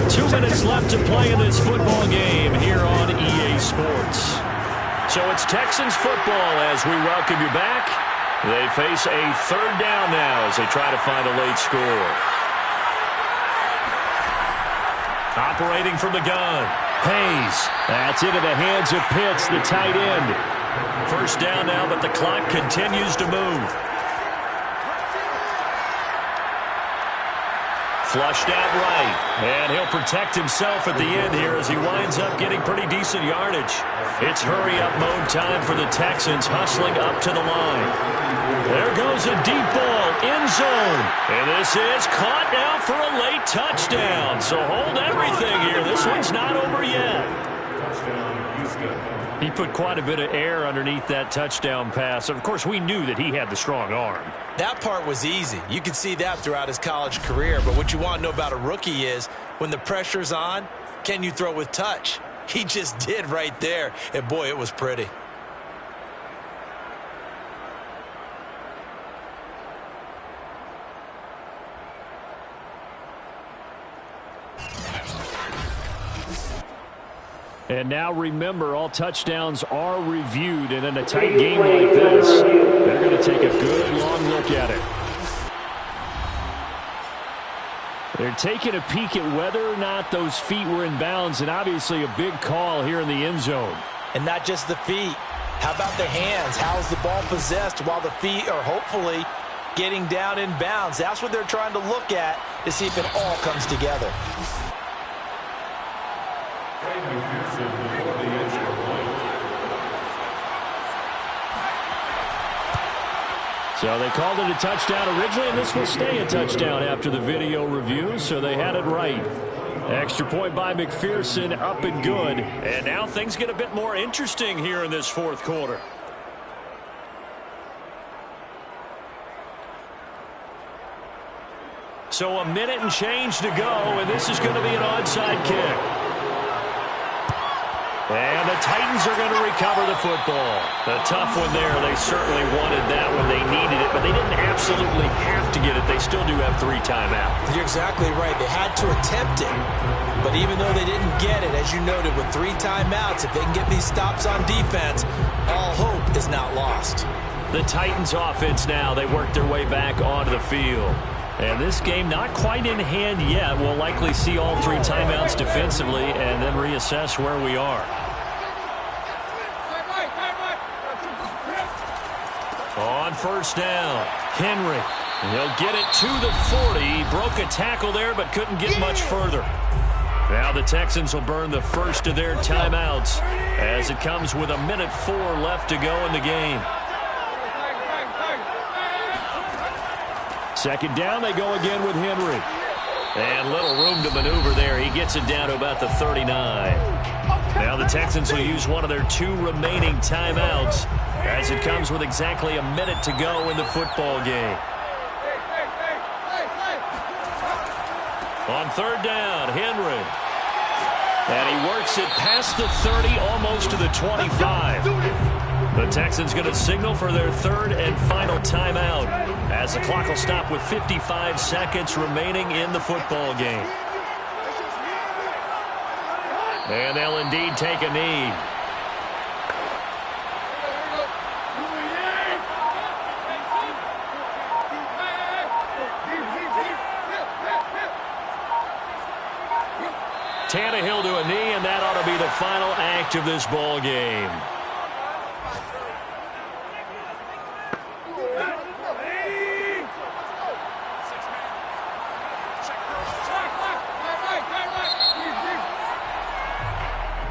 1. 2 minutes left to play in this football game here on EA Sports. So it's Texans football as we welcome you back. They face a 3rd down now as they try to find a late score. Operating from the gun, Hayes. That's into the hands of Pitts, the tight end. 1st down now, but the clock continues to move. Flushed out right, and he'll protect himself at the end here as he winds up getting pretty decent yardage. It's hurry-up mode time for the Texans, hustling up to the line. There goes a deep ball, end zone, and this is caught now for a late touchdown. So hold everything here. This one's not over yet. He put quite a bit of air underneath that touchdown pass. Of course, we knew that he had the strong arm. That part was easy. You could see that throughout his college career. But what you want to know about a rookie is when the pressure's on, can you throw with touch? He just did right there. And, boy, it was pretty. And now remember, all touchdowns are reviewed, and in a tight game like this, they're going to take a good long look at it. They're taking a peek at whether or not those feet were in bounds, and obviously a big call here in the end zone. And not just the feet. How about the hands? How's the ball possessed while the feet are hopefully getting down in bounds? That's what they're trying to look at to see if it all comes together. So they called it a touchdown originally, and this will stay a touchdown after the video review, so they had it right. Extra point by McPherson, up and good. And now things get a bit more interesting here in this 4th quarter. So a minute and change to go, and this is going to be an onside kick. And the Titans are going to recover the football. A tough one there. They certainly wanted that when they needed it, but they didn't absolutely have to get it. They still do have 3 timeouts. You're exactly right. They had to attempt it. But even though they didn't get it, as you noted, with 3 timeouts, if they can get these stops on defense, all hope is not lost. The Titans offense now, they work their way back onto the field. And this game not quite in hand yet. We'll likely see all 3 timeouts defensively and then reassess where we are. On first down, Henry. He'll get it to the 40. He broke a tackle there, but couldn't get much further. Now the Texans will burn the first of their timeouts as it comes with 1:04 left to go in the game. Second down, they go again with Henry. And little room to maneuver there. He gets it down to about the 39. Now the Texans will use one of their 2 remaining timeouts as it comes with exactly 1 minute to go in the football game. On third down, Henry. And he works it past the 30, almost to the 25. The Texans going to signal for their 3rd and final timeout as the clock will stop with 55 seconds remaining in the football game. And they'll indeed take a knee. Tannehill to a knee, and that ought to be the final act of this ball game.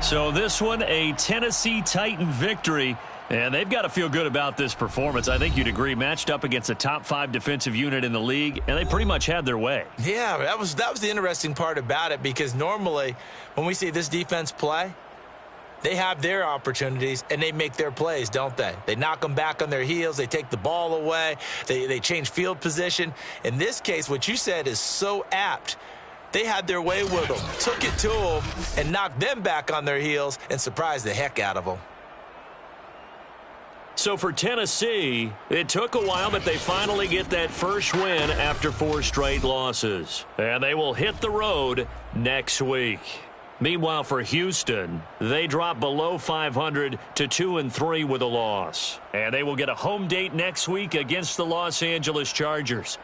So this one, a Tennessee Titan victory, and they've got to feel good about this performance. I think you'd agree, matched up against a top 5 defensive unit in the league, and they pretty much had their way. Yeah, that was the interesting part about it, because normally when we see this defense play, they have their opportunities and they make their plays, don't they? They knock them back on their heels. They take the ball away. They change field position. In this case, what you said is so apt. They had their way with them, took it to them, and knocked them back on their heels and surprised the heck out of them. So for Tennessee, it took a while, but they finally get that first win after 4 straight losses. And they will hit the road next week. Meanwhile, for Houston, they drop below 500 to 2-3 with a loss. And they will get a home date next week against the Los Angeles Chargers.